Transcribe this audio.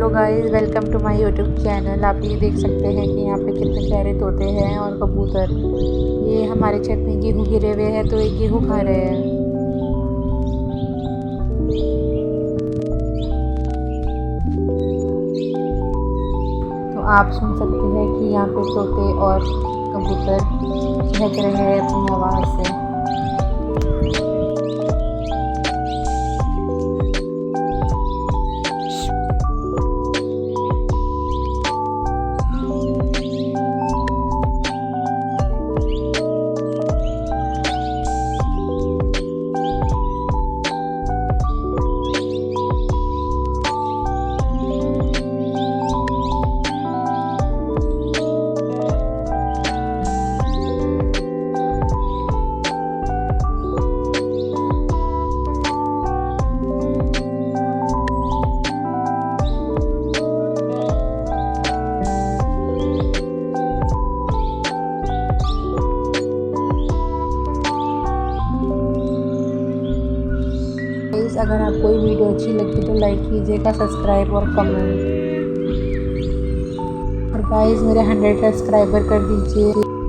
Hello guys, welcome to my YouTube channel. आप ये देख सकते हैं कि यहाँ पे कितने प्यारे तोते हैं और कबूतर। ये हमारे छत में गेहूँ गिरे हुए हैं तो ये गेहूँ खा रहे हैं। तो आप सुन सकते हैं कि यहाँ पे तोते और कबूतर चहक रहे हैं अपनी आवाज़ से। गाइस, अगर आपको ये वीडियो अच्छी लगी तो लाइक कीजिएगा, सब्सक्राइब और कमेंट। और गाइस मेरे 100 सब्सक्राइबर कर दीजिए।